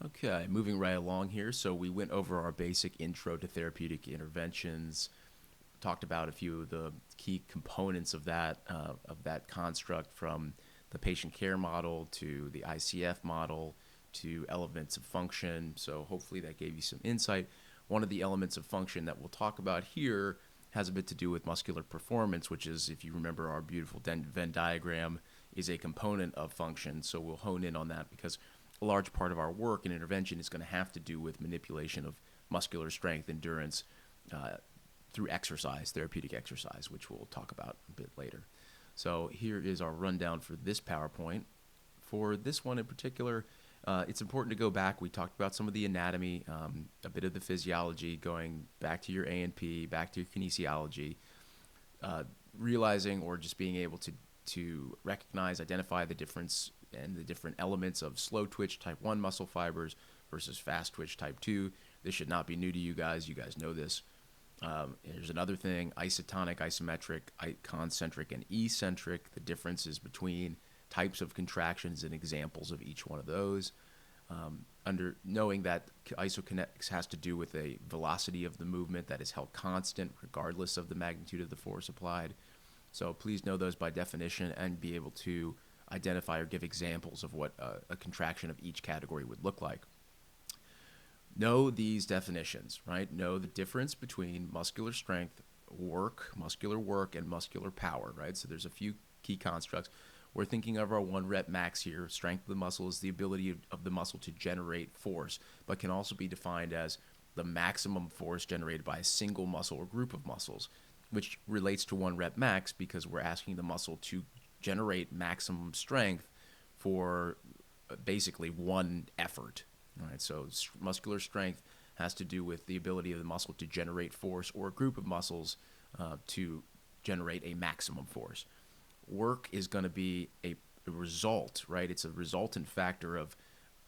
Okay, moving right along here. So we went over our basic intro to therapeutic interventions, talked about a few of the key components of that construct, from the patient care model to the ICF model to elements of function. So hopefully that gave you some insight. One of the elements of function that we'll talk about here has a bit to do with muscular performance, which is, if you remember our beautiful Venn diagram, is a component of function. So we'll hone in on that because a large part of our work and intervention is going to have to do with manipulation of muscular strength, endurance, through exercise, therapeutic exercise, which we'll talk about a bit later. So here is our rundown for this PowerPoint. For this one in particular, it's important to go back. We talked about some of the anatomy, a bit of the physiology, going back to your A&P, back to your kinesiology, realizing or just being able to recognize, identify the difference and the different elements of slow twitch type 1 muscle fibers versus fast twitch type 2. This should not be new to you guys. You guys know this. Here's another thing: isotonic, isometric, concentric, and eccentric. The differences between types of contractions and examples of each one of those. Under knowing that isokinetics has to do with a velocity of the movement that is held constant regardless of the magnitude of the force applied. So please know those by definition and be able to identify or give examples of what a contraction of each category would look like. Know these definitions, right? Know the difference between muscular strength, muscular work, and muscular power, right? So there's a few key constructs. We're thinking of our 1 rep max here. Strength of the muscle is the ability of the muscle to generate force, but can also be defined as the maximum force generated by a single muscle or group of muscles, which relates to 1 rep max because we're asking the muscle to generate maximum strength for basically one effort. All right, so muscular strength has to do with the ability of the muscle to generate force, or a group of muscles to generate a maximum force. Work is going to be a result, right? It's a resultant factor of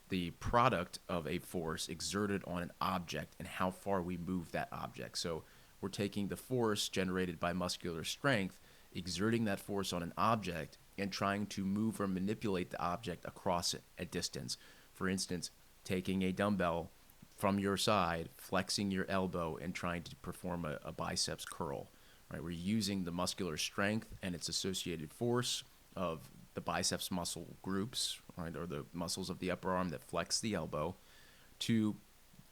the product of a force exerted on an object and how far we move that object. So we're taking the force generated by muscular strength, exerting that force on an object, and trying to move or manipulate the object across a distance. For instance, taking a dumbbell from your side, flexing your elbow, and trying to perform a biceps curl. Right? We're using the muscular strength and its associated force of the biceps muscle groups, right, or the muscles of the upper arm that flex the elbow, to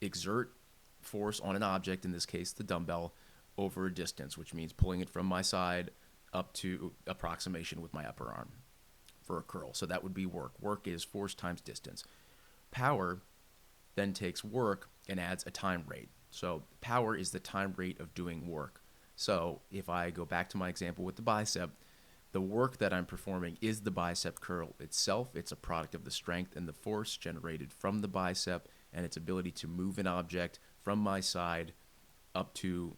exert force on an object, in this case the dumbbell, over a distance, which means pulling it from my side up to approximation with my upper arm for a curl. So that would be work. Work is force times distance. Power then takes work and adds a time rate. So power is the time rate of doing work. So if I go back to my example with the bicep, the work that I'm performing is the bicep curl itself. It's a product of the strength and the force generated from the bicep and its ability to move an object from my side up to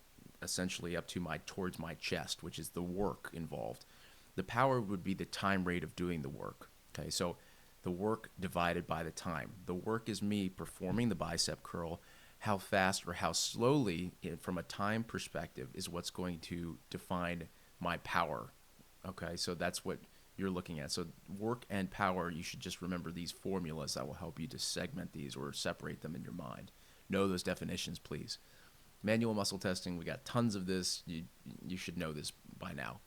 towards my chest, which is the work involved. The power would be the time rate of doing the work. Okay, so the work divided by the time. The work is me performing the bicep curl. How fast or how slowly, from a time perspective, is what's going to define my power. Okay, so that's what you're looking at. So work and power, you should just remember these formulas that will help you to segment these or separate them in your mind. Know those definitions, please. Manual muscle testing, we got tons of this. You should know this by now.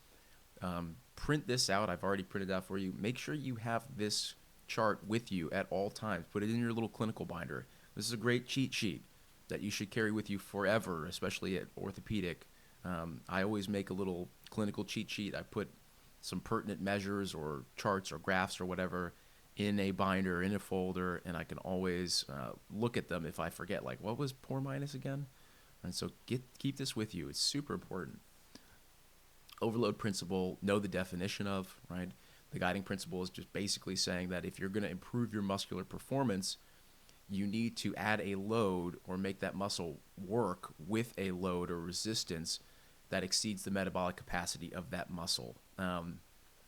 Print this out. I've already printed it out for you. Make sure you have this chart with you at all times. Put it in your little clinical binder. This is a great cheat sheet that you should carry with you forever, especially at orthopedic. I always make a little clinical cheat sheet. I put some pertinent measures or charts or graphs or whatever in a binder, in a folder, and I can always look at them if I forget, like, what was pour minus again? And so keep this with you. It's super important. Overload principle, know the definition of, right? The guiding principle is just basically saying that if you're going to improve your muscular performance, you need to add a load or make that muscle work with a load or resistance that exceeds the metabolic capacity of that muscle.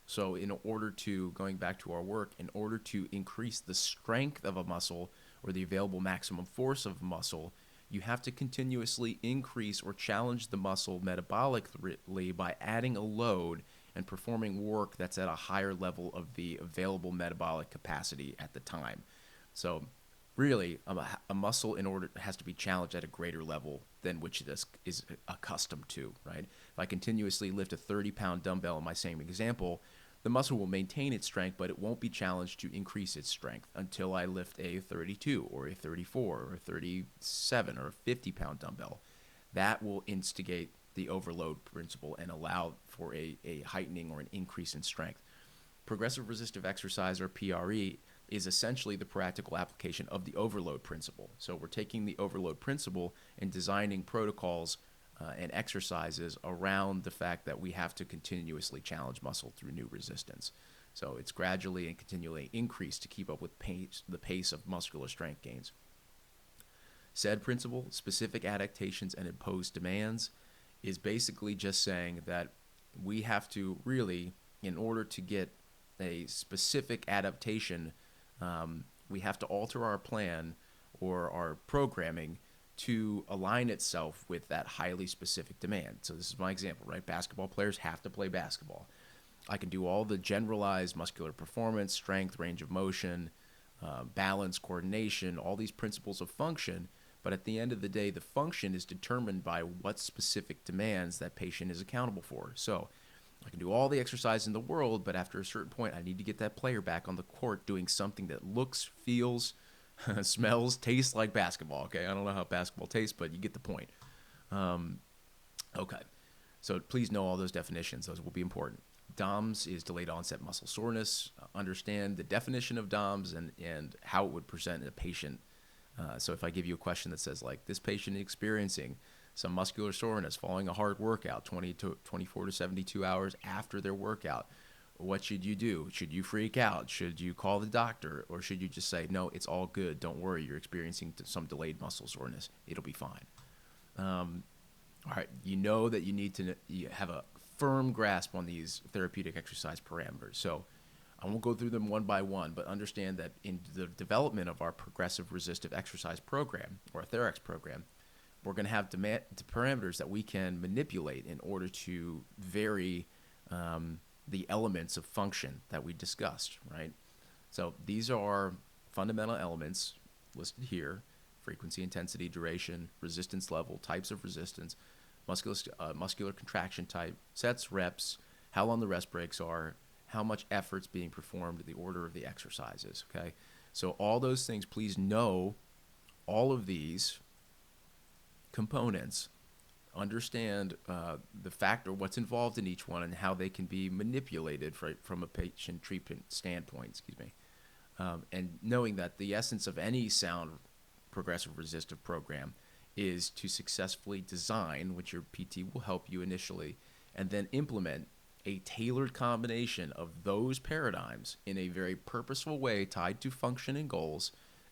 So in order to, going back to our work, in order to increase the strength of a muscle or the available maximum force of a muscle, you have to continuously increase or challenge the muscle metabolically by adding a load and performing work that's at a higher level of the available metabolic capacity at the time. So really a muscle in order has to be challenged at a greater level than which it is accustomed to, right? If I continuously lift a 30-pound dumbbell in my same example, the muscle will maintain its strength, but it won't be challenged to increase its strength until I lift a 32 or a 34 or a 37 or a 50-pound dumbbell. That will instigate the overload principle and allow for a heightening or an increase in strength. Progressive resistive exercise, or PRE, is essentially the practical application of the overload principle. So we're taking the overload principle and designing protocols and exercises around the fact that we have to continuously challenge muscle through new resistance. So it's gradually and continually increased to keep up with the pace of muscular strength gains. Said principle, specific adaptations and imposed demands, is basically just saying that we have to really, in order to get a specific adaptation, we have to alter our plan or our programming to align itself with that highly specific demand. So this is my example, right? Basketball players have to play basketball. I can do all the generalized muscular performance, strength, range of motion, balance, coordination, all these principles of function, but at the end of the day, the function is determined by what specific demands that patient is accountable for. So I can do all the exercise in the world, but after a certain point, I need to get that player back on the court doing something that looks, feels, smells, tastes like basketball. Okay, I don't know how basketball tastes, but you get the point. Okay, so please know all those definitions. Those will be important. DOMS is delayed onset muscle soreness. Understand the definition of DOMS and how it would present in a patient. So if I give you a question that says, like, this patient is experiencing some muscular soreness following a hard workout, 24 to 72 hours after their workout, what should you do? Should you freak out? Should you call the doctor? Or should you just say, no, it's all good. Don't worry. You're experiencing some delayed muscle soreness. It'll be fine. All right. You know that you need to have a firm grasp on these therapeutic exercise parameters. So I won't go through them one by one, but understand that in the development of our progressive resistive exercise program, or a TheraX program, we're going to have parameters that we can manipulate in order to vary the elements of function that we discussed, right? So these are fundamental elements listed here: frequency, intensity, duration, resistance level, types of resistance, muscular contraction type, sets, reps, how long the rest breaks are, how much effort's being performed, the order of the exercises, okay? So all those things, please know all of these components, understand the factor, what's involved in each one, and how they can be manipulated from a patient treatment standpoint, and knowing that the essence of any sound progressive resistive program is to successfully design, which your PT will help you initially, and then implement a tailored combination of those paradigms in a very purposeful way tied to function and goals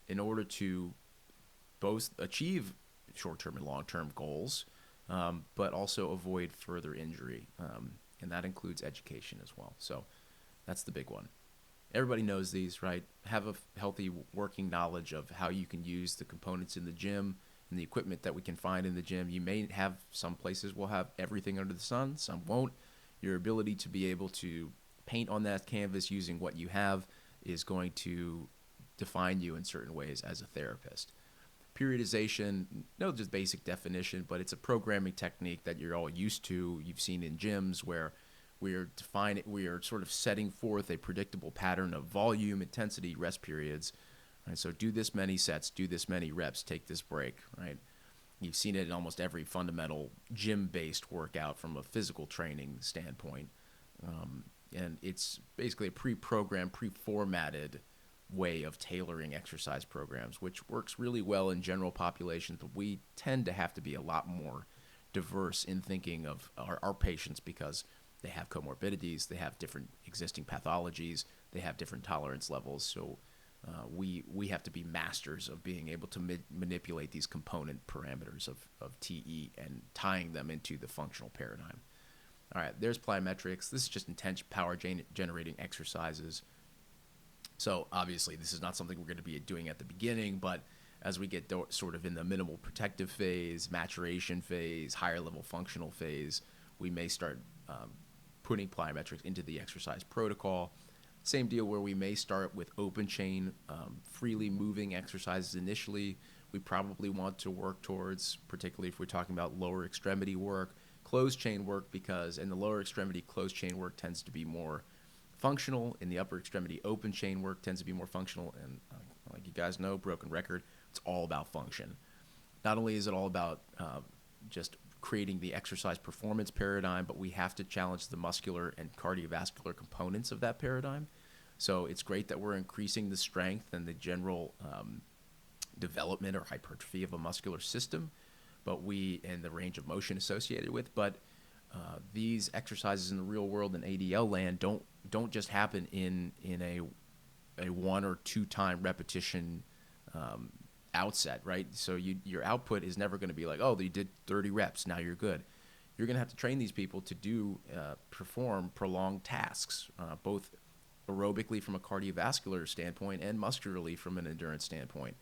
in order to both achieve short-term and long-term goals, but also avoid further injury. And that includes education as well. So that's the big one. Everybody knows these, right? Have a healthy working knowledge of how you can use the components in the gym and the equipment that we can find in the gym. You may have, some places will have everything under the sun, some won't. Your ability to be able to paint on that canvas using what you have is going to define you in certain ways as a therapist. Periodization, no just basic definition, but it's a programming technique that you're all used to. You've seen in gyms where we are sort of setting forth a predictable pattern of volume, intensity, rest periods. Right? So do this many sets, do this many reps, take this break, right? You've seen it in almost every fundamental gym-based workout from a physical training standpoint. And it's basically a pre-programmed, pre-formatted way of tailoring exercise programs, which works really well in general populations, but we tend to have to be a lot more diverse in thinking of our patients because they have comorbidities, they have different existing pathologies, they have different tolerance levels. So we have to be masters of being able to manipulate these component parameters of TE and tying them into the functional paradigm. All right, there's plyometrics. This is just intense power generating exercises. So obviously this is not something we're going to be doing at the beginning, but as we get sort of in the minimal protective phase, maturation phase, higher level functional phase, we may start putting plyometrics into the exercise protocol. Same deal where we may start with open chain, freely moving exercises initially. We probably want to work towards, particularly if we're talking about lower extremity work, closed chain work, because in the lower extremity, closed chain work tends to be more functional. In the upper extremity, open chain work tends to be more functional. And like you guys know, broken record, it's all about function. Not only is it all about just creating the exercise performance paradigm, but we have to challenge the muscular and cardiovascular components of that paradigm. So it's great that we're increasing the strength and the general development or hypertrophy of a muscular system, and the range of motion associated with. But these exercises in the real world in ADL land don't just happen in a 1 or 2 time repetition outset, right? So your output is never going to be like, oh, you did 30 reps, now you're good. You're going to have to train these people to perform prolonged tasks, both aerobically from a cardiovascular standpoint and muscularly from an endurance standpoint.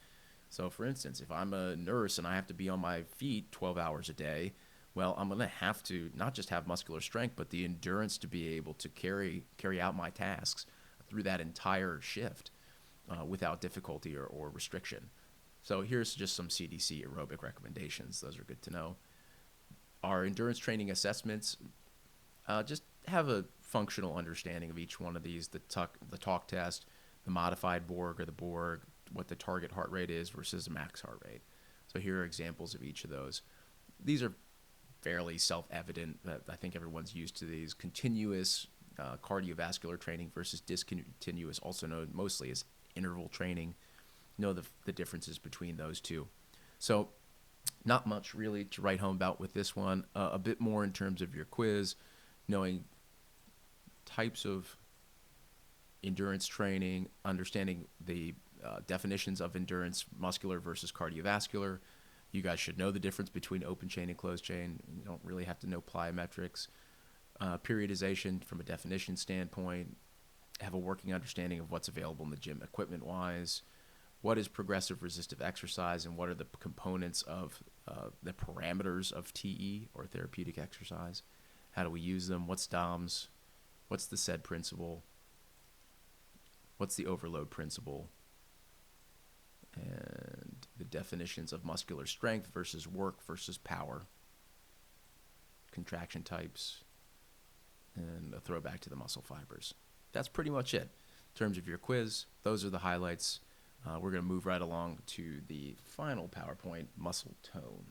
So, for instance, if I'm a nurse and I have to be on my feet 12 hours a day, well, I'm going to have to not just have muscular strength, but the endurance to be able to carry out my tasks through that entire shift without difficulty or restriction. So here's just some CDC aerobic recommendations. Those are good to know. Our endurance training assessments just have a functional understanding of each one of these, the talk test, the modified Borg or the Borg, what the target heart rate is versus the max heart rate. So here are examples of each of those. These are fairly self-evident. I think everyone's used to these. Continuous cardiovascular training versus discontinuous, also known mostly as interval training. Know the differences between those two. So not much really to write home about with this one. A bit more in terms of your quiz, knowing types of endurance training, understanding the definitions of endurance, muscular versus cardiovascular. You guys should know the difference between open chain and closed chain. You don't really have to know plyometrics. Periodization from a definition standpoint. Have a working understanding of what's available in the gym equipment-wise. What is progressive resistive exercise, and what are the components of the parameters of TE or therapeutic exercise? How do we use them? What's DOMS? What's the SAID principle? What's the overload principle? And the definitions of muscular strength versus work versus power. Contraction types, and a throwback to the muscle fibers. That's pretty much it. In terms of your quiz, those are the highlights. We're going to move right along to the final PowerPoint, muscle tone.